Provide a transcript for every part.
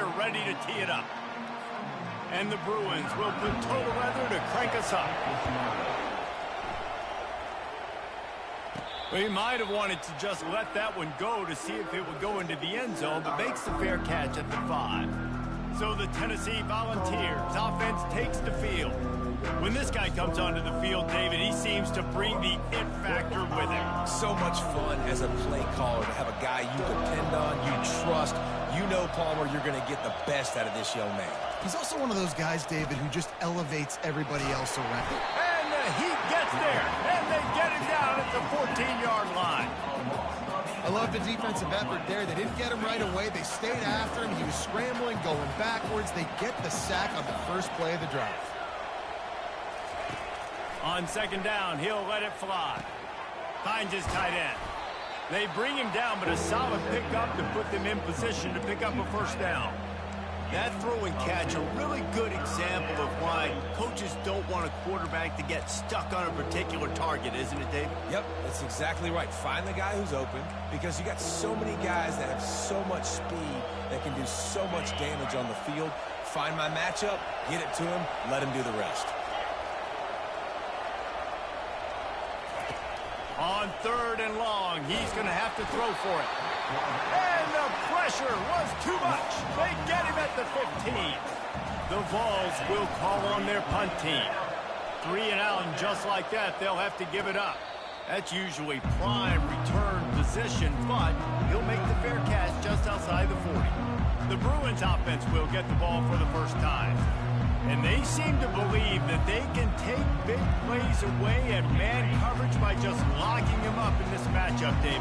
here ready to tee it up. And the Bruins will put total weather to crank us up. We might have wanted to just let that one go to see if it would go into the end zone, but makes the fair catch at the 5. So the Tennessee Volunteers offense takes the field. When this guy comes onto the field, David, he seems to bring the it factor with him. So much fun as a play caller to have a guy you depend on, you trust. You know, Palmer, you're going to get the best out of this young man. He's also one of those guys, David, who just elevates everybody else around. And the Heat gets there, and they get it down at the 14-yard line. I love the defensive effort there. They didn't get him right away. They stayed after him. He was scrambling, going backwards. They get the sack on the first play of the drive. On second down, he'll let it fly. Finds his tight end. They bring him down, but a solid pickup to put them in position to pick up a first down. That throw and catch, a really good example of why coaches don't want a quarterback to get stuck on a particular target, isn't it, David? Yep, that's exactly right. Find the guy who's open, because you got so many guys that have so much speed that can do so much damage on the field. Find my matchup, get it to him, let him do the rest. On third and long, he's going to have to throw for it. And the pressure was too much. They get him at the 15. The Vols will call on their punt team. 3 and out, and just like that, they'll have to give it up. That's usually prime return position, but he'll make the fair catch just outside the 40. The Bruins offense will get the ball for the first time. And they seem to believe that they can take big plays away at man coverage by just locking him up in this matchup, David.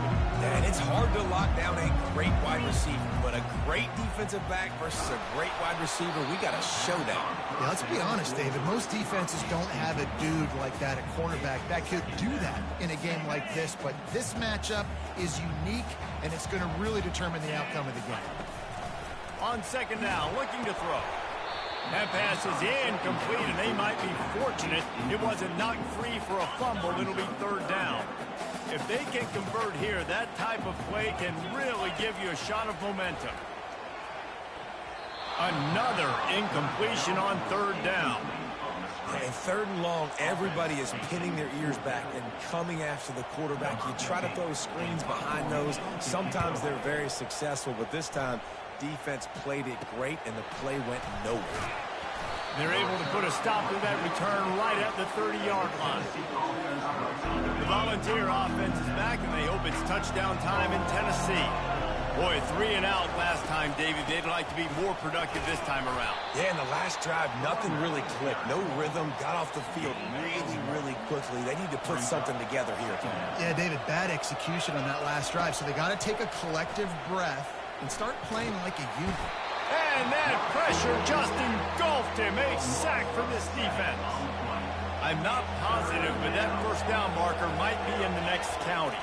And it's hard to lock down a great wide receiver, but a great defensive back versus a great wide receiver, we got a showdown. Yeah, let's be honest, David. Most defenses don't have a dude like that, a cornerback, that could do that in a game like this. But this matchup is unique, and it's going to really determine the outcome of the game. On second down, looking to throw. That pass is incomplete, and they might be fortunate it wasn't knocked free for a fumble. It'll be third down. If they can convert here, that type of play can really give you a shot of momentum. Another incompletion on third down. And third and long, everybody is pinning their ears back and coming after the quarterback. You try to throw screens behind those. Sometimes they're very successful, but this time, defense played it great, and the play went nowhere. They're able to put a stop to that return right at the 30-yard line. The Volunteer offense is back, and they hope it's touchdown time in Tennessee. Boy, 3 and out last time, David. They'd like to be more productive this time around. Yeah, in the last drive, nothing really clicked. No rhythm, got off the field really, really quickly. They need to put something together here. Yeah, David, bad execution on that last drive, so they got to take a collective breath and start playing like a unit. And that pressure just engulfed him. A sack for this defense. I'm not positive, but that first down marker might be in the next county.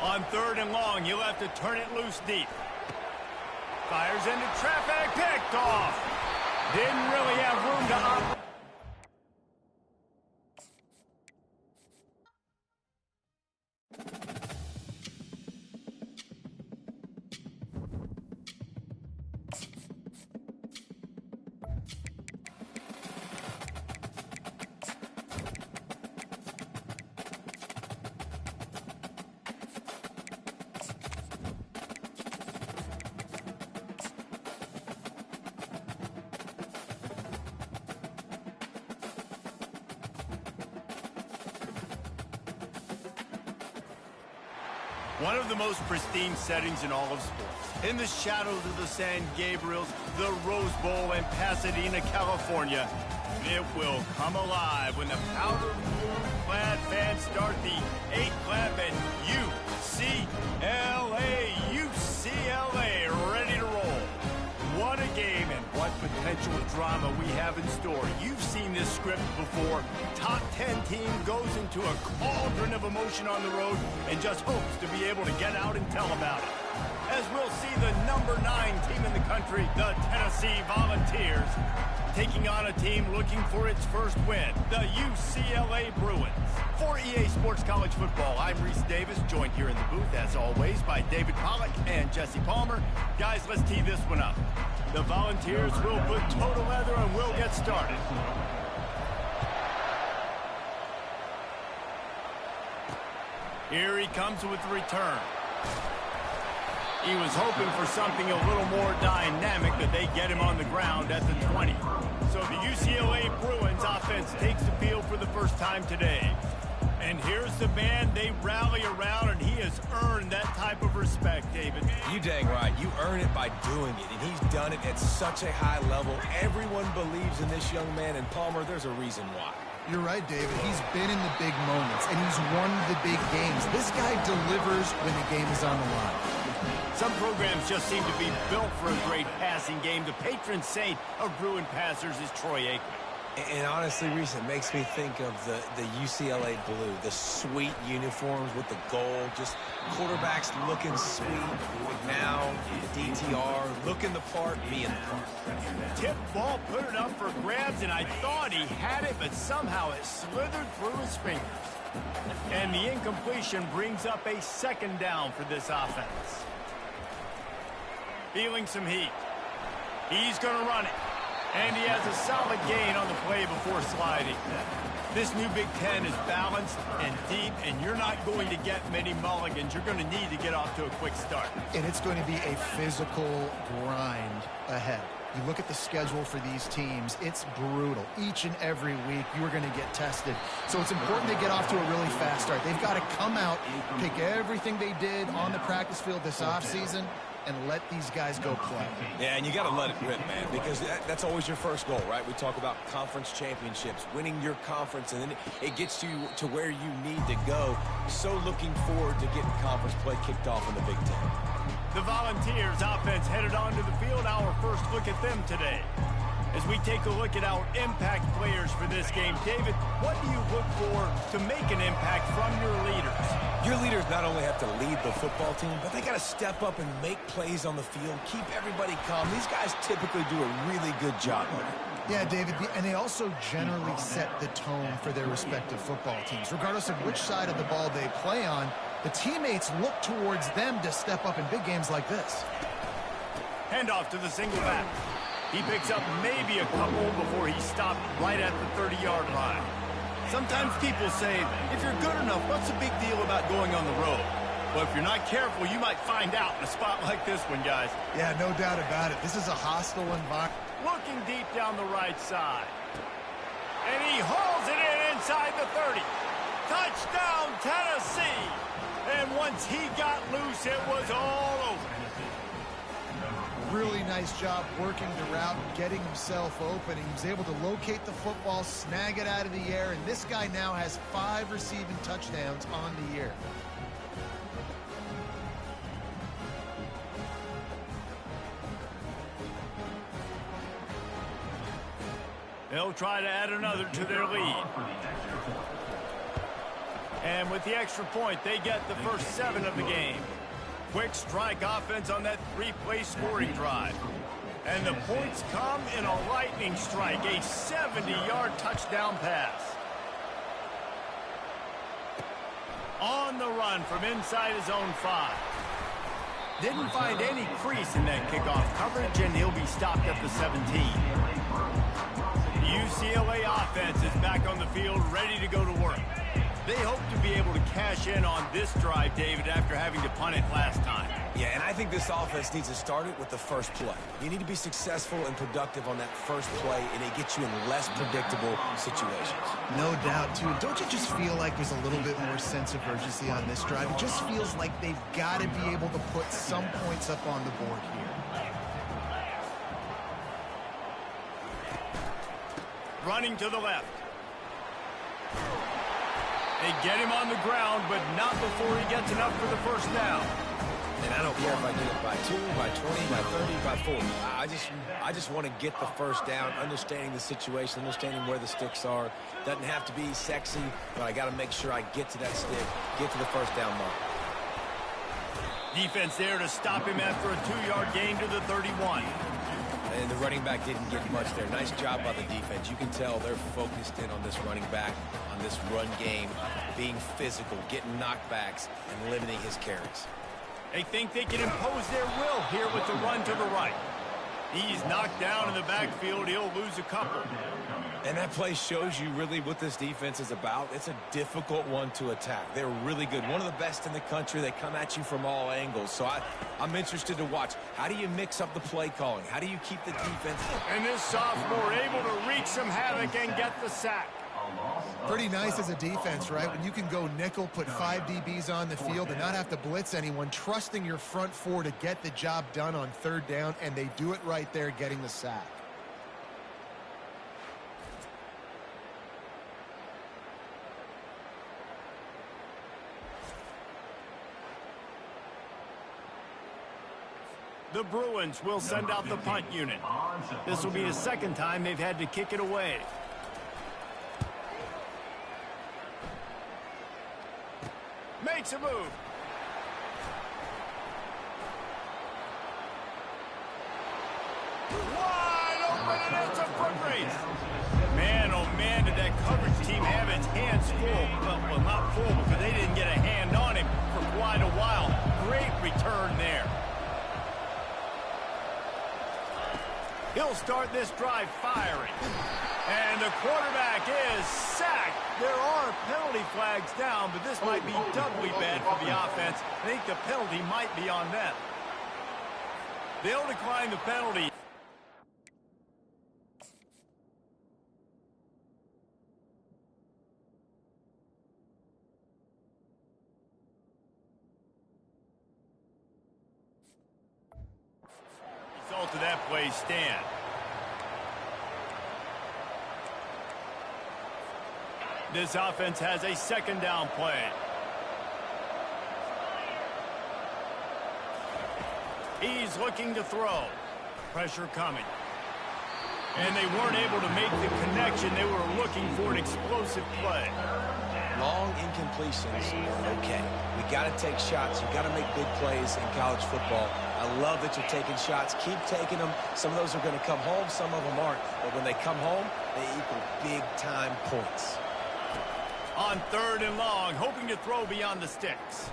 On third and long, he'll have to turn it loose deep. Fires into traffic, picked off. Didn't really have room to operate. One of the most pristine settings in all of sports. In the shadows of the San Gabriels, the Rose Bowl in Pasadena, California, it will come alive when the powder blue-clad fans start the 8-clap at UCLA, ready to roll. What a game and what potential drama we have in store. You've seen this script before. Top 10 team goes into a cauldron of emotion on the road and just hopes to be able to get out and tell about it. As we'll see the number 9 team in the country, the Tennessee Volunteers, taking on a team looking for its first win, the UCLA Bruins. For EA Sports College Football, I'm Reese Davis, joined here in the booth, as always, by David Pollack and Jesse Palmer. Guys, let's tee this one up. The Volunteers will put total leather and will get started. Here he comes with the return. He was hoping for something a little more dynamic, but they get him on the ground at the 20. So the UCLA Bruins offense takes the field for the first time today. And here's the man they rally around, and he has earned that type of respect, David. You dang right. You earn it by doing it, and he's done it at such a high level. Everyone believes in this young man, and Palmer, there's a reason why. You're right, David. He's been in the big moments, and he's won the big games. This guy delivers when the game is on the line. Some programs just seem to be built for a great passing game. The patron saint of Bruin passers is Troy Aikman. And honestly, Reese, it makes me think of the UCLA blue, the sweet uniforms with the gold, just quarterbacks looking sweet. Now, the DTR, looking the part, being the part. Tip ball, put it up for grabs, and I thought he had it, but somehow it slithered through his fingers. And the incompletion brings up a second down for this offense. Feeling some heat. He's going to run it. And he has a solid gain on the play before sliding. This new Big Ten is balanced and deep, and you're not going to get many mulligans. You're going to need to get off to a quick start. And it's going to be a physical grind ahead. You look at the schedule for these teams, it's brutal. Each and every week, you are going to get tested. So it's important to get off to a really fast start. They've got to come out, take everything they did on the practice field this offseason, and let these guys go play. Yeah, and you got to let it rip, man, because that's always your first goal, right? We talk about conference championships, winning your conference, and then it gets you to where you need to go. So looking forward to getting conference play kicked off in the Big Ten. The Volunteers offense headed onto the field. Our first look at them today. As we take a look at our impact players for this game, David, what do you look for to make an impact from your leaders? Your leaders not only have to lead the football team, but they got to step up and make plays on the field, keep everybody calm. These guys typically do a really good job of it. Yeah, David, and they also generally set the tone for their respective football teams. Regardless of which side of the ball they play on, the teammates look towards them to step up in big games like this. Handoff to the single back. He picks up maybe a couple before he stopped right at the 30-yard line. Sometimes people say, if you're good enough, what's the big deal about going on the road? Well, if you're not careful, you might find out in a spot like this one, guys. Yeah, no doubt about it. This is a hostile environment. Looking deep down the right side. And he hauls it in inside the 30. Touchdown, Tennessee! And once he got loose, it was all over. Really nice job working the route and getting himself open. He was able to locate the football, snag it out of the air, and this guy now has 5 receiving touchdowns on the year. They'll try to add another to their lead. And with the extra point, they get the first 7 of the game. Quick strike offense on that 3-play scoring drive. And the points come in a lightning strike, a 70-yard touchdown pass. On the run from inside his own 5. Didn't find any crease in that kickoff coverage, and he'll be stopped at the 17. The UCLA offense is back on the field, ready to go to work. They hope to be able to cash in on this drive, David, after having to punt it last time. Yeah, and I think this offense needs to start it with the first play. You need to be successful and productive on that first play, and it gets you in less predictable situations. No doubt, too. Don't you just feel like there's a little bit more sense of urgency on this drive? It just feels like they've got to be able to put some points up on the board here. Running to the left. They get him on the ground, but not before he gets enough for the first down. And I don't care if I get it by 2, by 20, by 30, by 40. I just want to get the first down, understanding the situation, understanding where the sticks are. Doesn't have to be sexy, but I got to make sure I get to that stick, get to the first down mark. Defense there to stop him after a 2-yard gain to the 31. And the running back didn't get much there. Nice job by the defense. You can tell they're focused in on this running back, on this run game, being physical, getting knockbacks, and limiting his carries. They think they can impose their will here with the run to the right. He's knocked down in the backfield. He'll lose a couple. And that play shows you really what this defense is about. It's a difficult one to attack. They're really good. One of the best in the country. They come at you from all angles. So I'm interested to watch. How do you mix up the play calling? How do you keep the defense? And this sophomore able to wreak some havoc and get the sack. Pretty nice as a defense, right? When you can go nickel, put 5 DBs on the field and not have to blitz anyone, trusting your front four to get the job done on third down, and they do it right there, getting the sack. The Bruins will send out the punt unit. This will be the second time they've had to kick it away. Makes a move. Wide open, and it's a foot race. Man, oh man, did that coverage team have its hands full. Well, not full because they didn't get a hand on him for quite a while. Great return there. He'll start this drive firing. And the quarterback is sacked. There are penalty flags down, but this might be doubly bad for the offense. I think the penalty might be on them. They'll decline the penalty. Result of that play stand. This offense has a second down play. He's looking to throw. Pressure coming. And they weren't able to make the connection. They were looking for an explosive play. Long incompletions are okay. We got to take shots. You got to make big plays in college football. I love that you're taking shots. Keep taking them. Some of those are going to come home. Some of them aren't. But when they come home, they equal big-time points. On third and long, hoping to throw beyond the sticks.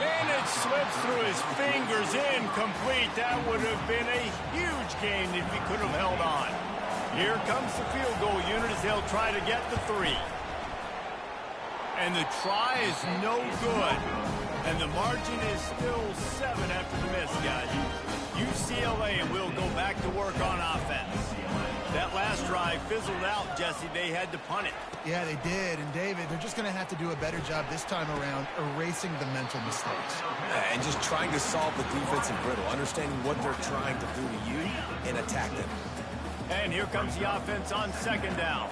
And it slips through his fingers, incomplete. That would have been a huge gain if he could have held on. Here comes the field goal unit as they'll try to get the 3. And the try is no good. And the margin is still 7 after the miss, guys. UCLA will go back to work on offense. That last drive fizzled out, Jesse. They had to punt it. Yeah, they did. And, David, they're just going to have to do a better job this time around erasing the mental mistakes. And just trying to solve the defensive riddle, understanding what they're trying to do to you and attack them. And here comes the offense on second down.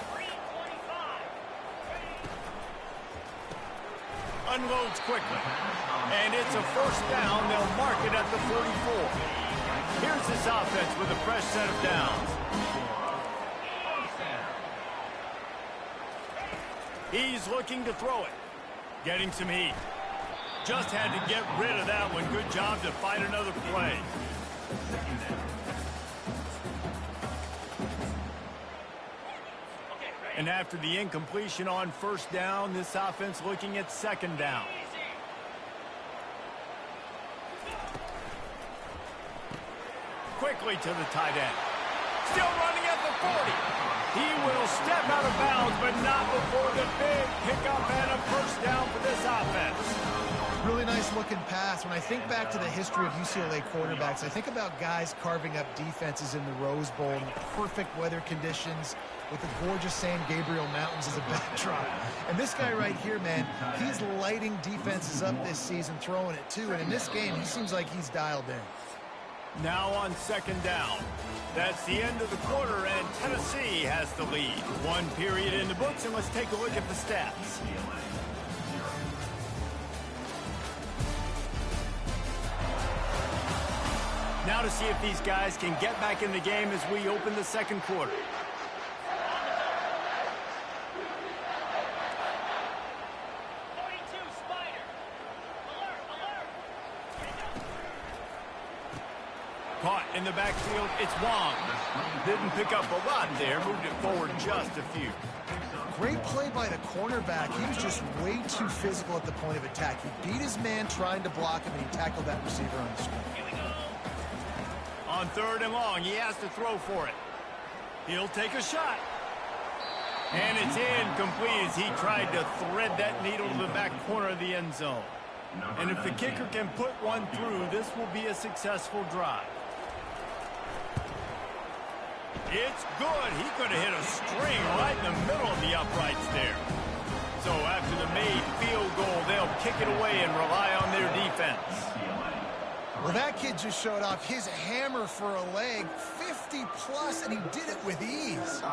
Unloads quickly. And it's a first down. They'll mark it at the 44. Here's this offense with a fresh set of downs. He's looking to throw it. Getting some heat. Just had to get rid of that one. Good job to fight another play. And after the incompletion on first down, this offense looking at second down. Quickly to the tight end. Still running at the 40. He will step out of bounds, but not before the big pickup and a first down for this offense. Really nice looking pass. When I think back to the history of UCLA quarterbacks, I think about guys carving up defenses in the Rose Bowl in perfect weather conditions with the gorgeous San Gabriel Mountains as a backdrop. And this guy right here, man, he's lighting defenses up this season, throwing it too. And in this game, he seems like he's dialed in. Now on second down. That's the end of the quarter, and Tennessee has the lead. One period in the books, and let's take a look at the stats. Now to see if these guys can get back in the game as we open the second quarter. Caught in the backfield, it's Wong. Didn't pick up a lot there, moved it forward just a few. Great play by the cornerback. He was just way too physical at the point of attack. He beat his man trying to block him, and he tackled that receiver on the screen. On On 3rd and long, he has to throw for it. He'll take a shot. And it's incomplete as he tried to thread that needle to the back corner of the end zone. And if the kicker can put one through, this will be a successful drive. It's good. He could have hit a string right in the middle of the uprights there. So after the made field goal, they'll kick it away and rely on their defense. Well, that kid just showed off his hammer for a leg, 50-plus, and he did it with ease.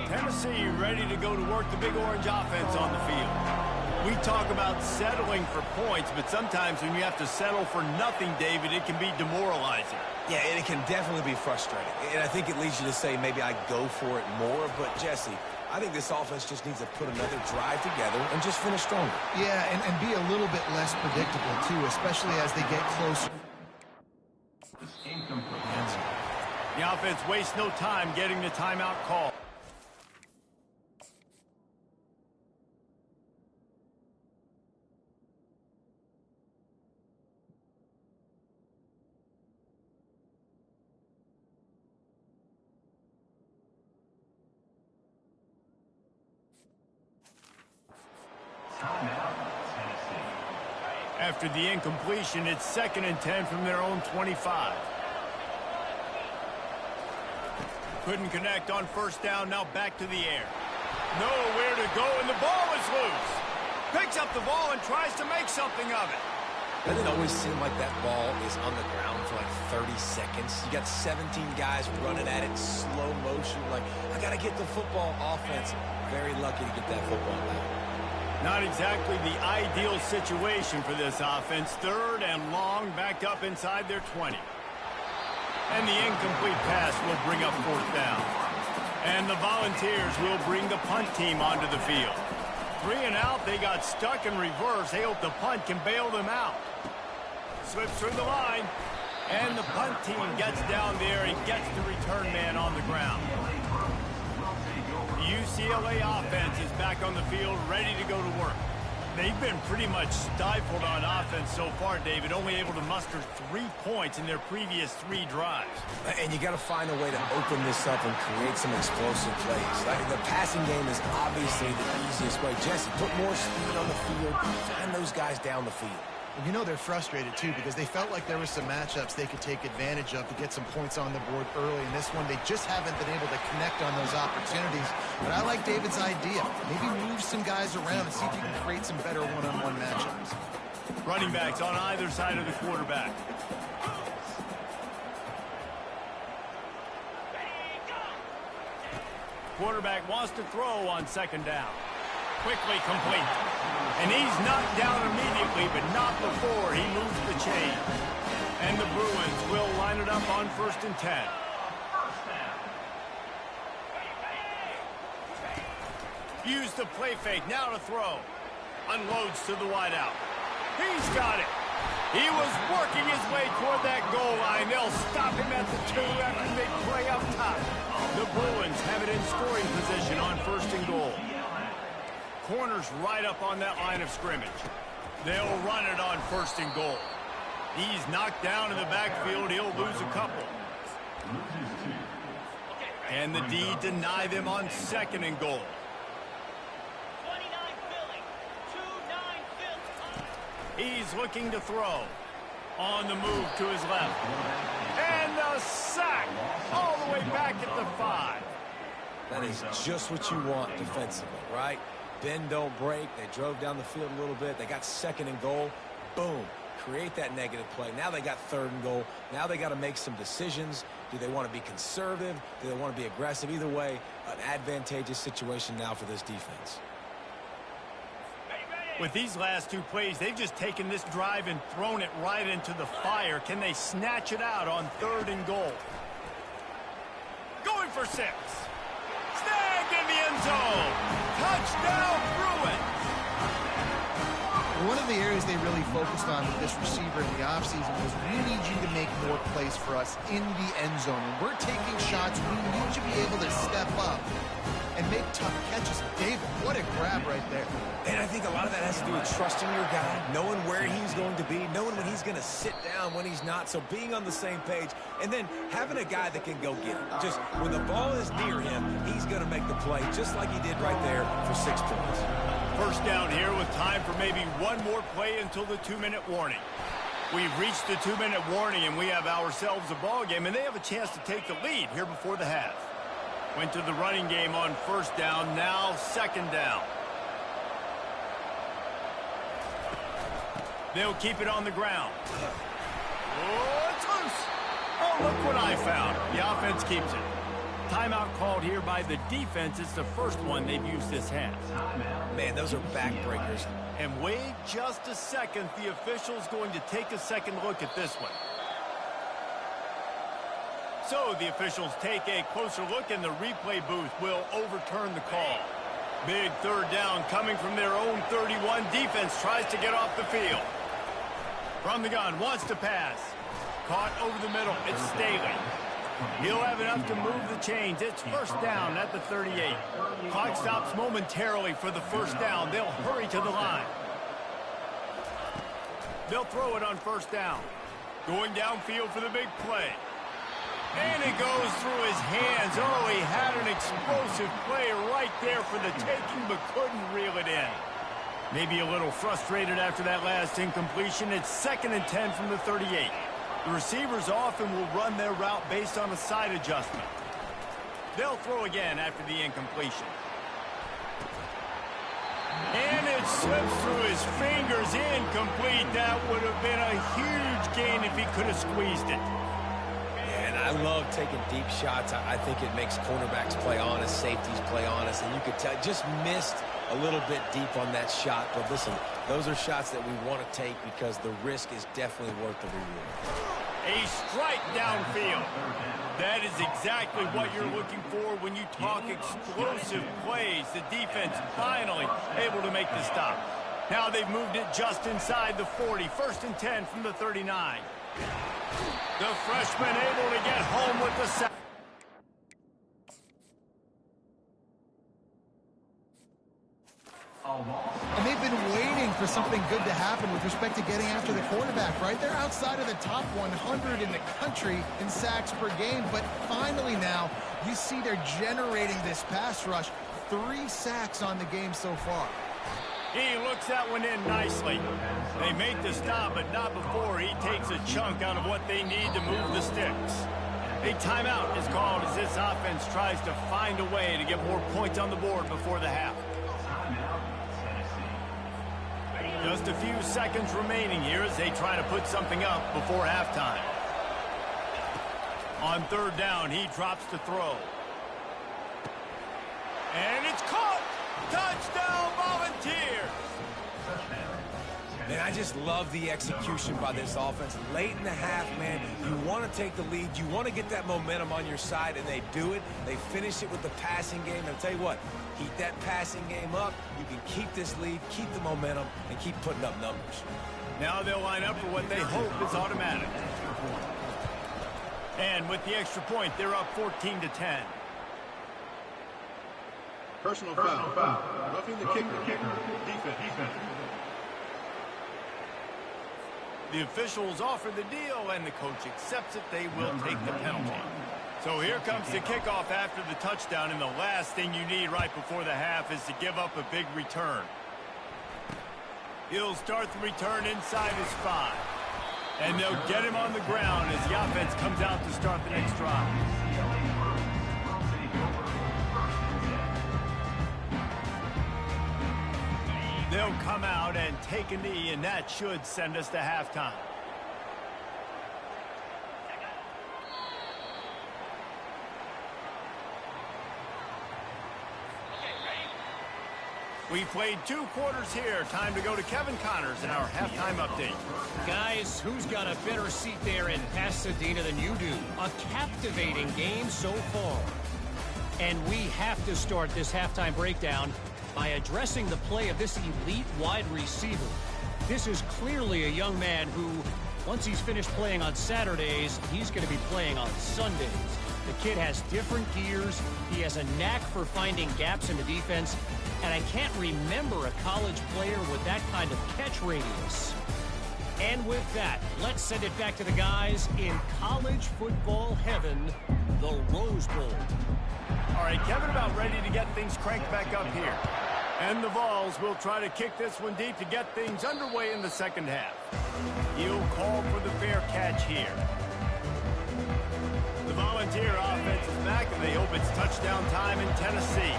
Tennessee ready to go to work the Big Orange offense on the field. We talk about settling for points, but sometimes when you have to settle for nothing, David, it can be demoralizing. Yeah, and it can definitely be frustrating. And I think it leads you to say maybe I go for it more. But, Jesse, I think this offense just needs to put another drive together and just finish stronger. Yeah, and be a little bit less predictable, too, especially as they get closer. The offense wastes no time getting the timeout call. After the incompletion, it's 2nd and 10 from their own 25. Couldn't connect on 1st down, now back to the air. Nowhere to go, and the ball is loose. Picks up the ball and tries to make something of it. Doesn't it always seem like that ball is on the ground for like 30 seconds? You got 17 guys running at it in slow motion. Like, I got to get the football. Offense. Very lucky to get that football back. Not exactly the ideal situation for this offense. 3rd and long, backed up inside their 20. And the incomplete pass will bring up 4th down. And the Volunteers will bring the punt team onto the field. 3 and out, they got stuck in reverse. They hope the punt can bail them out. Slips through the line. And the punt team gets down there and gets the return man on the ground. The UCLA offense is back on the field, ready to go to work. They've been pretty much stifled on offense so far, David, only able to muster 3 points in their previous 3 drives. And you got to find a way to open this up and create some explosive plays. Like, the passing game is obviously the easiest way. Jesse, put more speed on the field, find those guys down the field. You know they're frustrated, too, because they felt like there were some matchups they could take advantage of to get some points on the board early. In this one, they just haven't been able to connect on those opportunities. But I like David's idea. Maybe move some guys around and see if you can create some better one-on-one matchups. Running backs on either side of the quarterback. Quarterback wants to throw on 2nd down. Quickly complete. And he's knocked down immediately, but not before he moves the chain. And the Bruins will line it up on 1st and 10. Use the play fake, now to throw. Unloads to the wideout. He's got it. He was working his way toward that goal line. They'll stop him at the 2 after the big play up top. The Bruins have it in scoring position on 1st and goal. Corners right up on that line of scrimmage. They'll run it on 1st and goal. He's knocked down in the backfield. He'll lose a couple. And the D deny them on 2nd and goal. He's looking to throw. On the move to his left. And a sack all the way back at the 5. That is just what you want defensively, right? Bend, don't break. They drove down the field a little bit. They got 2nd and goal. Boom. Create that negative play. Now they got 3rd and goal. Now they got to make some decisions. Do they want to be conservative? Do they want to be aggressive? Either way, an advantageous situation now for this defense. With these last 2 plays, they've just taken this drive and thrown it right into the fire. Can they snatch it out on 3rd and goal? Going for 6. Snagged in the end zone. Touchdown, Bruins. one of the areas they really focused on with this receiver in the offseason was, we need you to make more plays for us in the end zone. When we're taking shots, we need you to be able to step up and make tough catches. David, what a grab right there. And I think a lot of that has to do with trusting your guy, knowing where he's going to be, knowing when he's going to sit down, when he's not, so being on the same page, and then having a guy that can go get it. Just when the ball is near him, he's going to make the play, just like he did right there for 6 points. First down here with time for maybe one more play until the 2-minute warning. We've reached the 2-minute warning, and we have ourselves a ball game, and they have a chance to take the lead here before the half. Went to the running game on first down, now second down. They'll keep it on the ground. Oh, it's loose. Oh, look what I found. The offense keeps it. Timeout called here by the defense. It's the first one they've used this half. Man, those are backbreakers. And wait just a second. The official's going to take a second look at this one. So the officials take a closer look, and the replay booth will overturn the call. Big third down coming from their own 31. Defense tries to get off the field. From the gun, wants to pass. Caught over the middle. It's Staley. He'll have enough to move the chains. It's first down at the 38. Clock stops momentarily for the first down. They'll hurry to the line. They'll throw it on first down. Going downfield for the big play. And it goes through his hands. Oh, he had an explosive play right there for the taking, but couldn't reel it in. Maybe a little frustrated after that last incompletion. It's 2nd and 10 from the 38. The receivers often will run their route based on a side adjustment. They'll throw again after the incompletion. And it slips through his fingers, incomplete. That would have been a huge gain if he could have squeezed it. I love taking deep shots. I think it makes cornerbacks play honest, safeties play honest, and you could tell just missed a little bit deep on that shot. But listen, those are shots that we want to take because the risk is definitely worth the reward. A strike downfield. That is exactly what you're looking for when you talk explosive plays. The defense finally able to make the stop. Now they've moved it just inside the 40. 1st and 10 from the 39. The freshman able to get home with the sack. And they've been waiting for something good to happen with respect to getting after the quarterback, right? They're outside of the top 100 in the country in sacks per game, but finally now you see they're generating this pass rush. 3 sacks on the game so far. He looks that one in nicely. They make the stop, but not before he takes a chunk out of what they need to move the sticks. A timeout is called as this offense tries to find a way to get more points on the board before the half. Just a few seconds remaining here as they try to put something up before halftime. On third down, he drops to throw. And it's caught! Touchdown, Volunteers! Man, I just love the execution by this offense. Late in the half, man, you want to take the lead. You want to get that momentum on your side, and they do it. They finish it with the passing game. And I'll tell you what, keep that passing game up. You can keep this lead, keep the momentum, and keep putting up numbers. Now they'll line up for what they hope is automatic. And with the extra point, they're up 14-10. Personal foul. Roughing the kicker. Defense. The officials offer the deal, and the coach accepts it. They will take the penalty. So here comes the kickoff after the touchdown, and the last thing you need right before the half is to give up a big return. He'll start the return inside his 5. And they'll get him on the ground as the offense comes out to start the next drive. They'll come out and take a knee, and that should send us to halftime. We played 2 quarters here. Time to go to Kevin Connors in our halftime update. Guys, who's got a better seat there in Pasadena than you do? A captivating game so far. And we have to start this halftime breakdown by addressing the play of this elite wide receiver. This is clearly a young man who, once he's finished playing on Saturdays, he's going to be playing on Sundays. The kid has different gears. He has a knack for finding gaps in the defense. And I can't remember a college player with that kind of catch radius. And with that, let's send it back to the guys in college football heaven, the Rose Bowl. All right, Kevin about ready to get things cranked back up here. And the Vols will try to kick this one deep to get things underway in the second half. He'll call for the fair catch here. The Volunteer offense is back, and they hope it's touchdown time in Tennessee.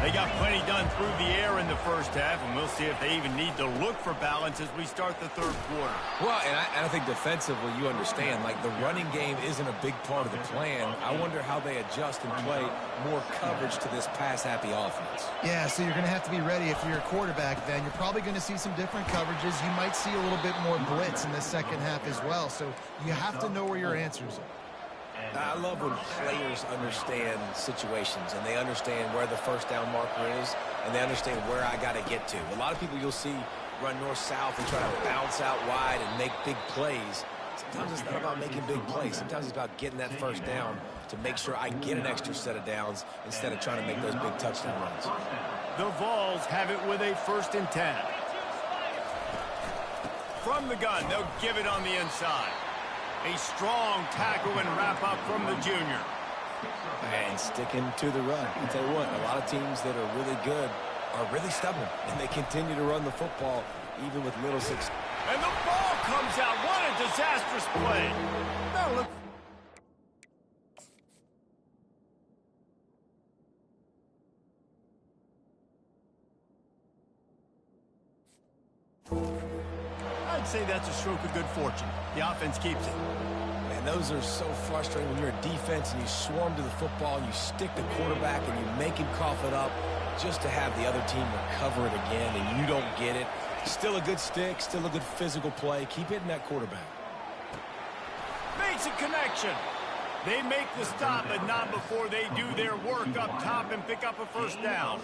They got plenty done through the air in the first half, and we'll see if they even need to look for balance as we start the third quarter. Well, and I think defensively, you understand, like the running game isn't a big part of the plan. I wonder how they adjust and play more coverage to this pass-happy offense. Yeah, so you're going to have to be ready if you're a quarterback then. You're probably going to see some different coverages. You might see a little bit more blitz in the second half as well, so you have to know where your answers are. I love when players understand situations and they understand where the first down marker is and they understand where I got to get to. A lot of people you'll see run north-south and try to bounce out wide and make big plays. Sometimes it's not about making big plays. Sometimes it's about getting that first down to make sure I get an extra set of downs instead of trying to make those big touchdown runs. The Vols have it with a 1st and 10. From the gun, they'll give it on the inside. A strong tackle and wrap-up from the junior. And sticking to the run. I'll tell you what, a lot of teams that are really good are really stubborn, and they continue to run the football even with little success. And the ball comes out. What a disastrous play. Now look. I'd say that's a stroke of good fortune. The offense keeps it. And those are so frustrating when you're a defense and you swarm to the football and you stick the quarterback and you make him cough it up just to have the other team recover it again and you don't get it. Still a good stick, still a good physical play. Keep hitting that quarterback. Makes a connection. They make the stop, but not before they do their work up top and pick up a first down.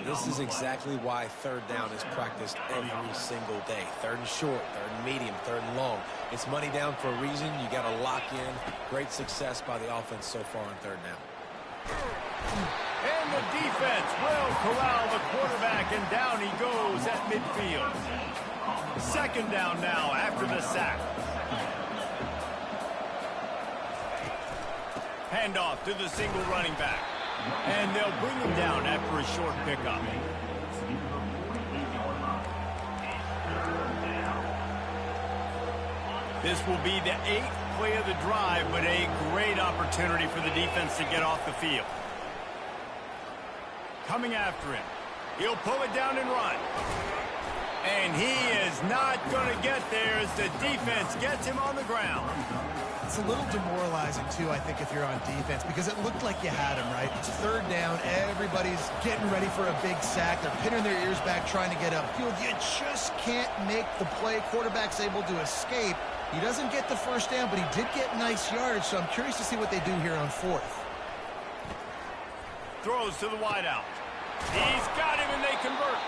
This is exactly why third down is practiced every single day. Third and short, third and medium, third and long. It's money down for a reason. You got to lock in. Great success by the offense so far on third down. And the defense will corral the quarterback, and down he goes at midfield. Second down now after the sack. Handoff to the single running back. And they'll bring him down after a short pickup. This will be the 8th play of the drive, but a great opportunity for the defense to get off the field. Coming after him. He'll pull it down and run. And he is not going to get there as the defense gets him on the ground. It's a little demoralizing, too, I think, if you're on defense, because it looked like you had him, right? It's third down. Everybody's getting ready for a big sack. They're pinning their ears back, trying to get upfield. You just can't make the play. Quarterback's able to escape. He doesn't get the first down, but he did get nice yardage, so I'm curious to see what they do here on 4th. Throws to the wideout. He's got him, and they convert.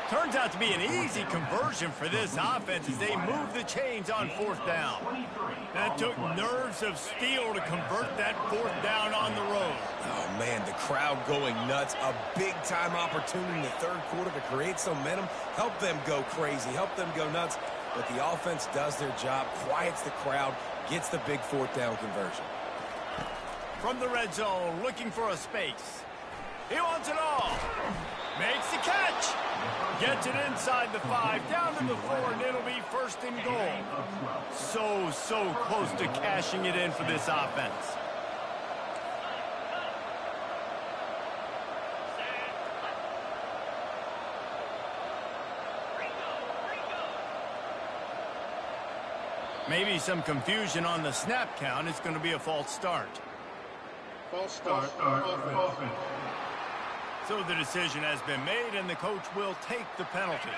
Turns out to be an easy conversion for this offense as they move the chains on 4th down. That took nerves of steel to convert that 4th down on the road. Oh, man, the crowd going nuts. A big-time opportunity in the third quarter to create some momentum. Help them go crazy. Help them go nuts. But the offense does their job, quiets the crowd, gets the big 4th down conversion. From the red zone, looking for a space. He wants it all. Makes the catch. Gets it inside the 5, down to the 4, and it'll be 1st and goal. So close to cashing it in for this offense. Maybe some confusion on the snap count. It's going to be a false start. False start. Offense. So the decision has been made, and the coach will take the penalty.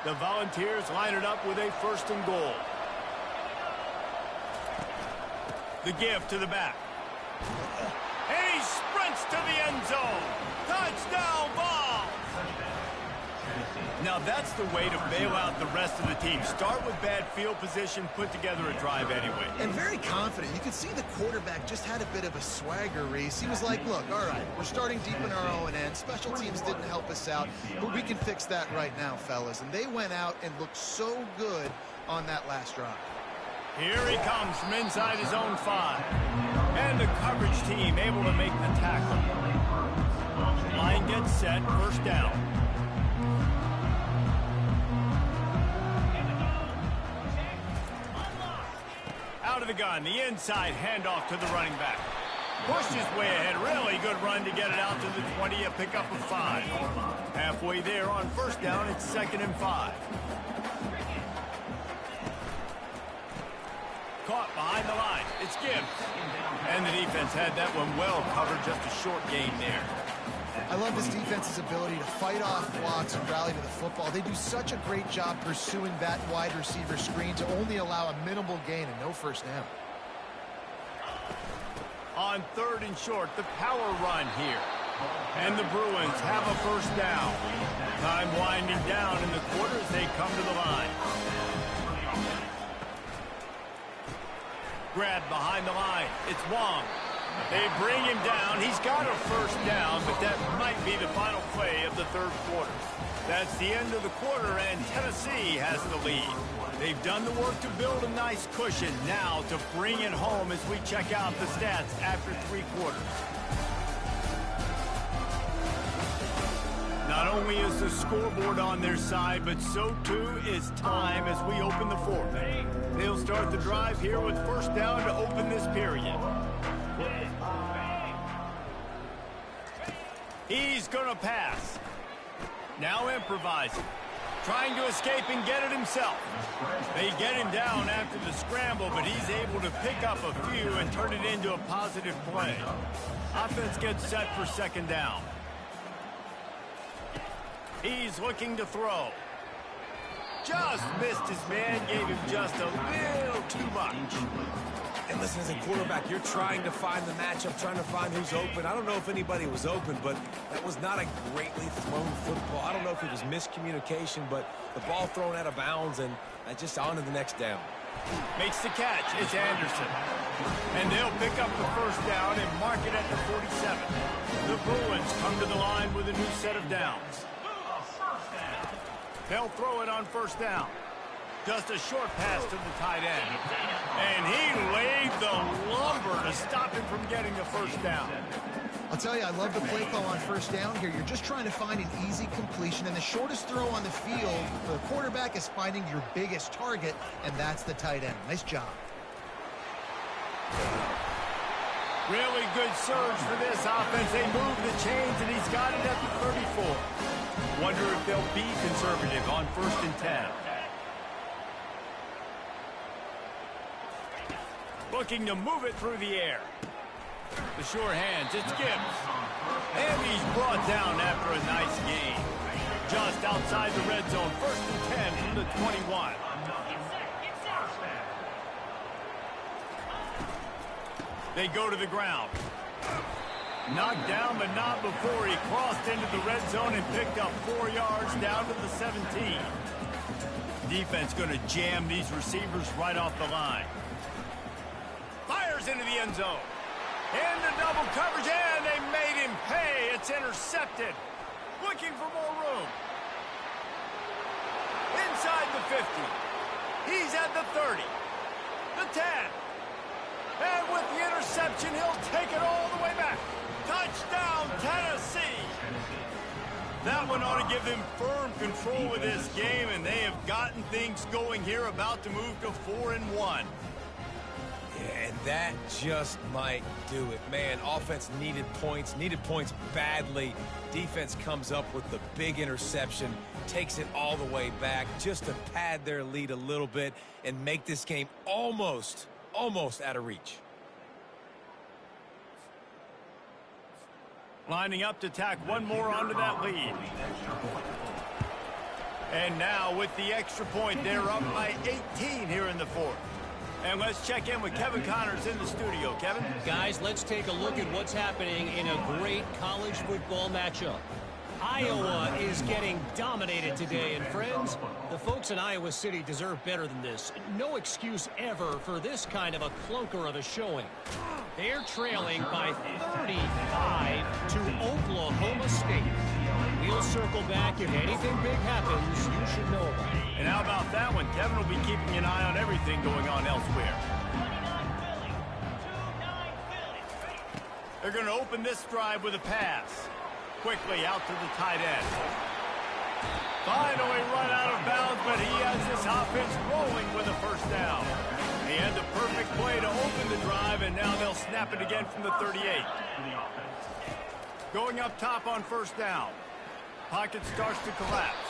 The Volunteers line it up with a 1st and goal. The give to the back. And he sprints to the end zone. Touchdown, Vols! Now that's the way to bail out the rest of the team. Start with bad field position, put together a drive anyway. And very confident. You could see the quarterback just had a bit of a swagger, Reese. He was like, look, all right, we're starting deep in our own end. Special teams didn't help us out, but we can fix that right now, fellas. And they went out and looked so good on that last drive. Here he comes from inside his own 5. And the coverage team able to make the tackle. Line gets set, first down. Out of the gun, the inside handoff to the running back. Pushed his way ahead, really good run to get it out to the 20, a pickup of 5. Halfway there on first down, it's 2nd and 5. Caught behind the line, it's Gibbs. And the defense had that one well covered, just a short gain there. I love this defense's ability to fight off blocks and rally to the football. They do such a great job pursuing that wide receiver screen to only allow a minimal gain and no first down. On 3rd and short, the power run here. And the Bruins have a first down. Time winding down in the quarter as they come to the line. Grab behind the line. It's Wong. They bring him down. He's got a first down, but that might be the final play of the 3rd quarter. That's the end of the quarter, and Tennessee has the lead. They've done the work to build a nice cushion. Now to bring it home as we check out the stats after 3 quarters. Not only is the scoreboard on their side, but so too is time as we open the 4th. They'll start the drive here with first down to open this period. He's going to pass. Now improvising. Trying to escape and get it himself. They get him down after the scramble, but he's able to pick up a few and turn it into a positive play. Offense gets set for 2nd down. He's looking to throw. Just missed his man, gave him just a little too much. And listen, as a quarterback, you're trying to find the matchup, trying to find who's open. I don't know if anybody was open, but that was not a greatly thrown football. I don't know if it was miscommunication, but the ball thrown out of bounds, and just on to the next down. Makes the catch. It's Anderson. And they'll pick up the first down and mark it at the 47. The Bruins come to the line with a new set of downs. They'll throw it on first down. Just a short pass to the tight end. And he laid the lumber to stop him from getting the first down. I'll tell you, I love the play call on first down here. You're just trying to find an easy completion, and the shortest throw on the field for the quarterback is finding your biggest target, and that's the tight end. Nice job. Really good surge for this offense. They move the chains, and he's got it at the 34. Wonder if they'll be conservative on 1st and 10. Looking to move it through the air. The sure hands, it's Gibbs. And he's brought down after a nice gain. Just outside the red zone, 1st and 10 from the 21. They go to the ground. Knocked down, but not before he crossed into the red zone and picked up 4 yards down to the 17. Defense going to jam these receivers right off the line. Fires into the end zone. Into double coverage, and they made him pay. It's intercepted. Looking for more room. Inside the 50. He's at the 30. The 10. And with the interception, he'll take it all the way back. Touchdown, Tennessee. That one ought to give them firm control of this game, and they have gotten things going here, about to move to 4-1. Yeah, and that just might do it. Man, offense needed points badly. Defense comes up with the big interception, takes it all the way back just to pad their lead a little bit and make this game almost out of reach. Lining up to tack one more onto that lead. And now with the extra point, they're up by 18 here in the 4th. And let's check in with Kevin Connors in the studio. Kevin? Guys, let's take a look at what's happening in a great college football matchup. Iowa is getting dominated today, and friends, the folks in Iowa City deserve better than this. No excuse ever for this kind of a clunker of a showing. They're trailing by 35 to Oklahoma State. We'll circle back if anything big happens you should know about it. And how about that one? Kevin will be keeping an eye on everything going on elsewhere. They're going to open this drive with a pass. Quickly out to the tight end. Finally run out of bounds, but he has this offense rolling with a first down. He had the perfect play to open the drive, and now they'll snap it again from the 38. Going up top on first down. Pocket starts to collapse.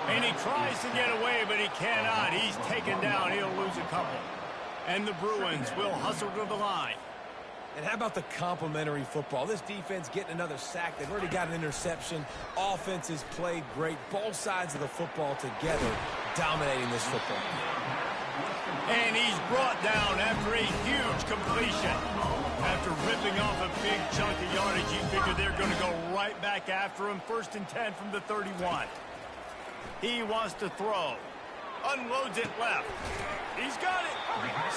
And he tries to get away, but he cannot. He's taken down. He'll lose a couple. And the Bruins will hustle to the line. And how about the complimentary football? This defense getting another sack. They've already got an interception. Offense has played great. Both sides of the football together dominating this football. And he's brought down after a huge completion. After ripping off a big chunk of yardage, you figure they're going to go right back after him. 1st and 10 from the 31. He wants to throw. Unloads it left. He's got it.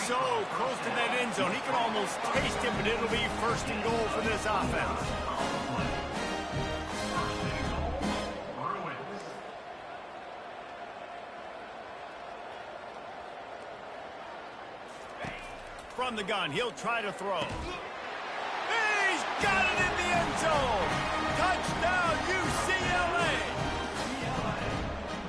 So close to that end zone. He can almost taste it, but it'll be 1st and goal for this offense. From the gun, he'll try to throw. He's got it in the end zone. Touchdown, UCLA.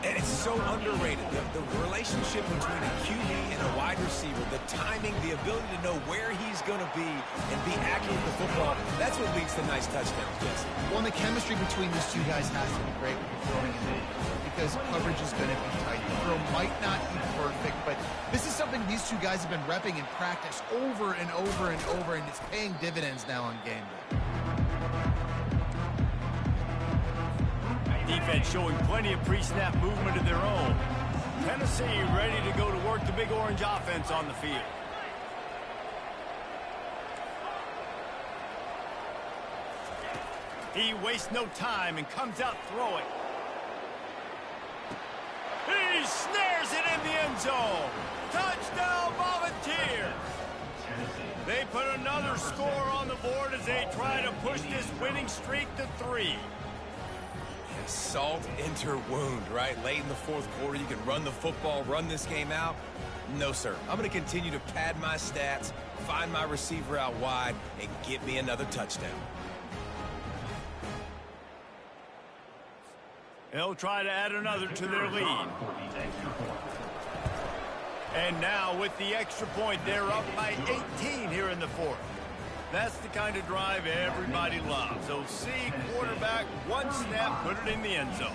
And it's so underrated. The relationship between a QB and a wide receiver, the timing, the ability to know where he's going to be and be accurate with the football, that's what leads to nice touchdowns, Jesse. Well, and the chemistry between these two guys has to be great when you're throwing in there because coverage is going to be tight. The throw might not be perfect, but this is something these two guys have been repping in practice over and over and over, and it's paying dividends now on game day. Defense showing plenty of pre-snap movement of their own. Tennessee ready to go to work the Big Orange offense on the field. He wastes no time and comes out throwing. He snares it in the end zone. Touchdown, Volunteers. They put another score on the board as they try to push this winning streak to 3. Salt into wound, right? Late in the 4th quarter, you can run the football, run this game out. No, sir. I'm going to continue to pad my stats, find my receiver out wide, and get me another touchdown. They'll try to add another to their lead. And now with the extra point, they're up by 18 here in the 4th. That's the kind of drive everybody loves. So see quarterback, one snap, put it in the end zone.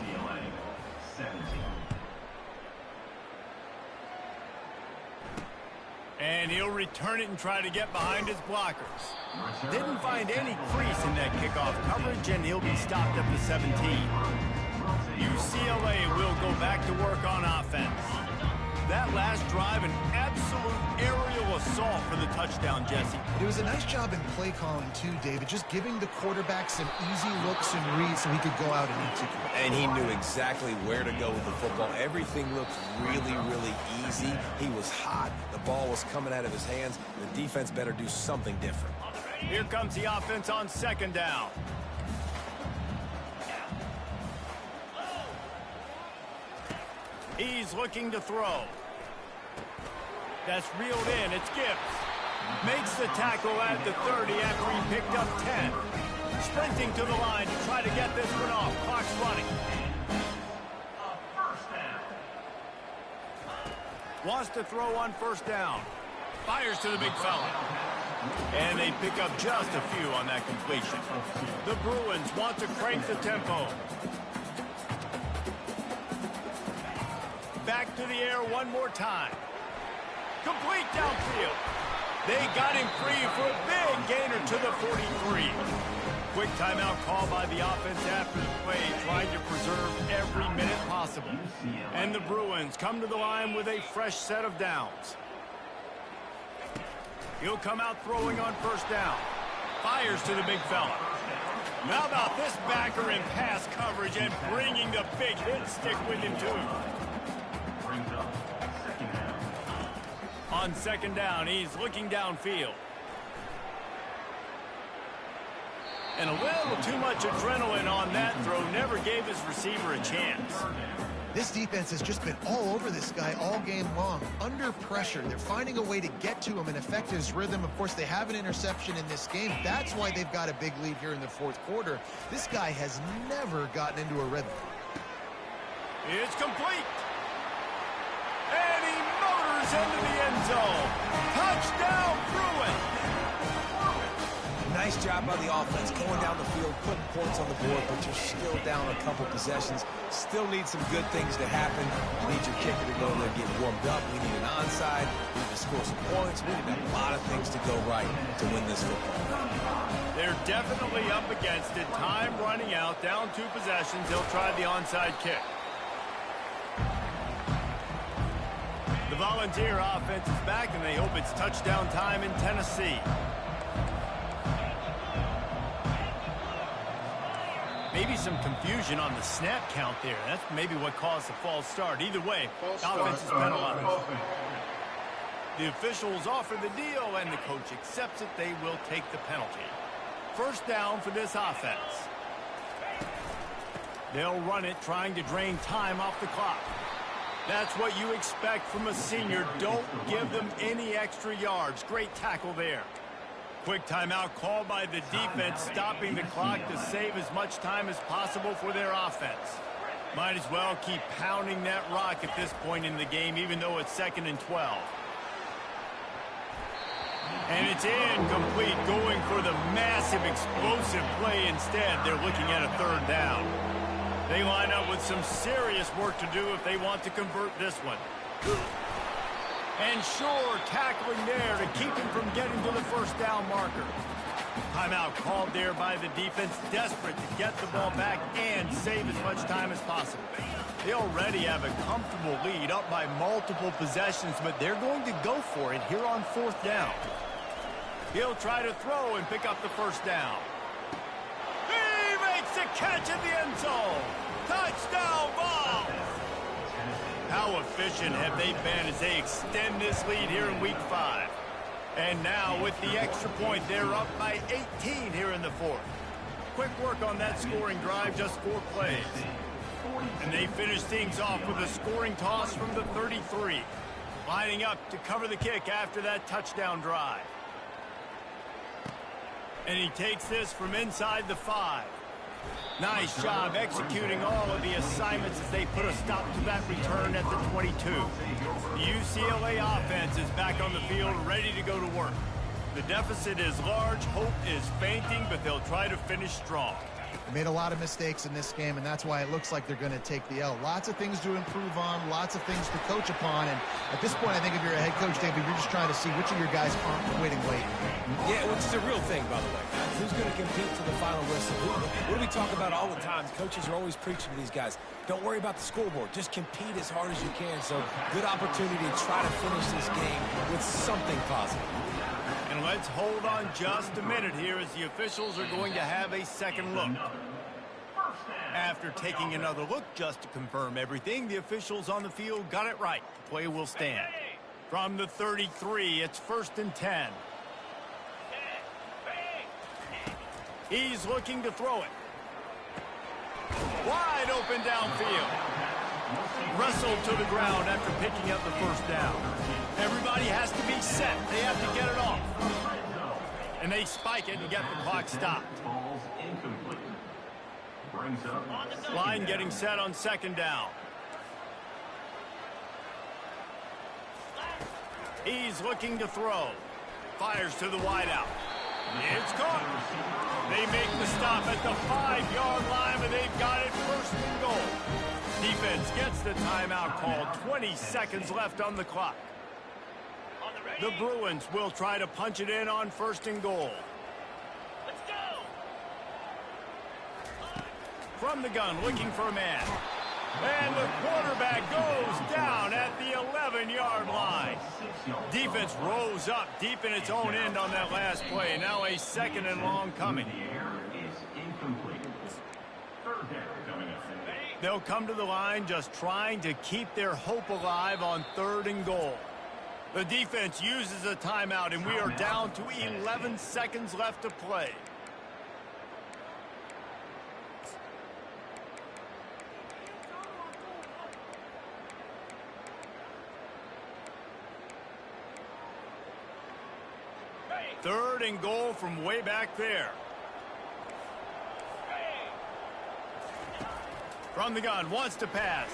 And he'll return it and try to get behind his blockers. Didn't find any crease in that kickoff coverage, and he'll be stopped at the 17. UCLA will go back to work on offense. That last drive, an absolute aerial assault for the touchdown, Jesse. It was a nice job in play calling, too, David, just giving the quarterback some easy looks and reads so he could go out and execute. And he knew exactly where to go with the football. Everything looked really, really easy. He was hot. The ball was coming out of his hands. The defense better do something different. Here comes the offense on 2nd down. He's looking to throw. That's reeled in. It's Gibbs. Makes the tackle at the 30 after he picked up 10. Sprinting to the line to try to get this one off. Clock's running. Wants to throw on 1st down. Fires to the big fella. And they pick up just a few on that completion. The Bruins want to crank the tempo. Back to the air one more time. Complete downfield. They got him free for a big gainer to the 43. Quick timeout call by the offense after the play, trying to preserve every minute possible. And the Bruins come to the line with a fresh set of downs. He'll come out throwing on 1st down. Fires to the big fella. How about this backer in pass coverage and bringing the big hit stick with him, too. On second down, he's looking downfield. And a little too much adrenaline on that throw never gave his receiver a chance. This defense has just been all over this guy all game long. Under pressure, they're finding a way to get to him and affect his rhythm. Of course, they have an interception in this game. That's why they've got a big lead here in the fourth quarter. This guy has never gotten into a rhythm. It's complete. And he motors into the end zone. Touchdown, Bruin. Nice job by the offense going down the field, putting points on the board, but you're still down a couple possessions. Still need some good things to happen. You need your kicker to go there, get warmed up. We need an onside. We need to score some points. We need a lot of things to go right to win this football. They're definitely up against it. Time running out, down 2 possessions. They'll try the onside kick. The Volunteer offense is back, and they hope it's touchdown time in Tennessee. Maybe some confusion on the snap count there. That's maybe what caused the false start. Either way, offense is penalized. The officials offer the deal, and the coach accepts it. They will take the penalty. First down for this offense. They'll run it, trying to drain time off the clock. That's what you expect from a senior. Don't give them any extra yards. Great tackle there. Quick timeout called by the defense, stopping the clock to save as much time as possible for their offense. Might as well keep pounding that rock at this point in the game, even though it's 2nd and 12. And it's incomplete, going for the massive explosive play instead. They're looking at a 3rd down. They line up with some serious work to do if they want to convert this one. And sure, tackling there to keep him from getting to the first down marker. Timeout called there by the defense, desperate to get the ball back and save as much time as possible. They already have a comfortable lead, up by multiple possessions, but they're going to go for it here on 4th down. He'll try to throw and pick up the first down. He makes a catch in the end zone. Touchdown, Vols! How efficient have they been as they extend this lead here in Week 5? And now with the extra point, they're up by 18 here in the 4th. Quick work on that scoring drive, just 4 plays. And they finish things off with a scoring toss from the 33. Lining up to cover the kick after that touchdown drive. And he takes this from inside the 5. Nice job executing all of the assignments as they put a stop to that return at the 22. The UCLA offense is back on the field, ready to go to work. The deficit is large, hope is fainting, but they'll try to finish strong. They made a lot of mistakes in this game, and that's why it looks like they're going to take the L. Lots of things to improve on, lots of things to coach upon, and at this point, I think if you're a head coach, David, you're just trying to see which of your guys aren't quitting late. Yeah, which is a real thing, by the way. Who's going to compete to the final whistle? What do we talk about all the time? Coaches are always preaching to these guys. Don't worry about the scoreboard. Just compete as hard as you can. So, good opportunity to try to finish this game with something positive. And let's hold on just a minute here as the officials are going to have a second look. After taking another look just to confirm everything, the officials on the field got it right. The play will stand. From the 33, it's 1st and 10. He's looking to throw it. Wide open downfield. Wrestled to the ground after picking up the first down. Everybody has to be set. They have to get it off. And they spike it and get the clock stopped. Line getting set on 2nd down. He's looking to throw. Fires to the wideout. It's caught. They make the stop at the 5-yard line, but they've got it 1st and goal. Defense gets the timeout called. 20 seconds left on the clock. The Bruins will try to punch it in on 1st and goal. Let's go. From the gun, looking for a man. And the quarterback goes down at the 11-yard line. Defense rose up deep in its own end on that last play. Now a 2nd and long coming. They'll come to the line just trying to keep their hope alive on 3rd and goal. The defense uses a timeout, and we are down to 11 seconds left to play. Third and goal from way back there. From the gun, wants to pass.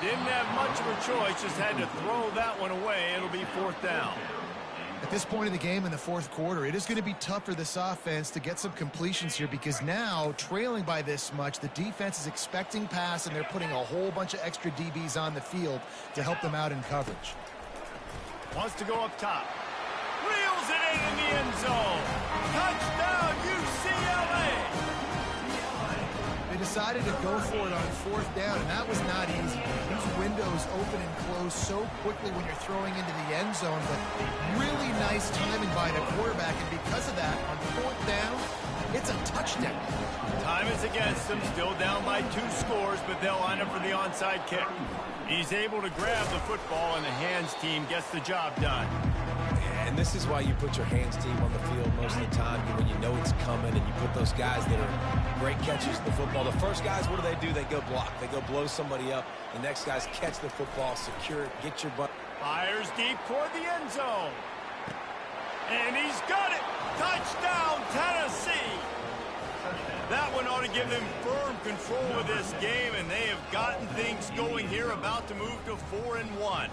Didn't have much of a choice, just had to throw that one away. It'll be 4th down. At this point in the game in the 4th quarter, it is going to be tough for this offense to get some completions here because now, trailing by this much, the defense is expecting pass, and they're putting a whole bunch of extra DBs on the field to help them out in coverage. Wants to go up top. Reels it in the end zone. Touchdown, UCLA! They decided to go for it on 4th down, and that was not easy. These windows open and close so quickly when you're throwing into the end zone, but really nice timing by the quarterback, and because of that, on 4th down, it's a touchdown. Time is against them, still down by 2 scores, but they'll line up for the onside kick. He's able to grab the football, and the hands team gets the job done. And this is why you put your hands team on the field most of the time, when you know it's coming, and you put those guys that are great catches of the football. The first guys, what do? They go block. They go blow somebody up. The next guys catch the football, secure it, get your butt. Fires deep toward the end zone. And he's got it. Touchdown, Tennessee. That one ought to give them firm control of this game, and they have gotten things going here, about to move to 4-1.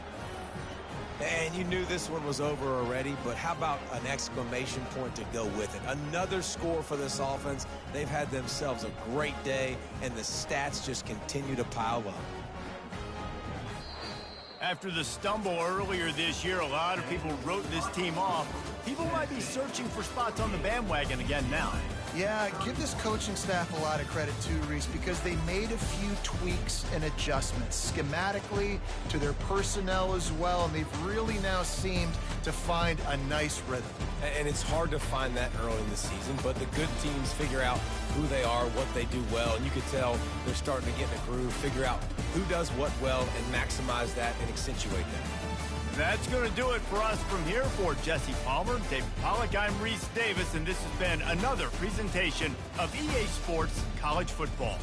And you knew this one was over already, but how about an exclamation point to go with it? Another score for this offense. They've had themselves a great day, and the stats just continue to pile up. After the stumble earlier this year, a lot of people wrote this team off. People might be searching for spots on the bandwagon again now. Yeah, give this coaching staff a lot of credit too, Reese, because they made a few tweaks and adjustments schematically to their personnel as well, and they've really now seemed to find a nice rhythm. And it's hard to find that early in the season, but the good teams figure out who they are, what they do well, and you can tell they're starting to get in a groove, figure out who does what well, and maximize that and accentuate that. That's going to do it for us from here. For Jesse Palmer, David Pollack, I'm Reese Davis, and this has been another presentation of EA Sports College Football.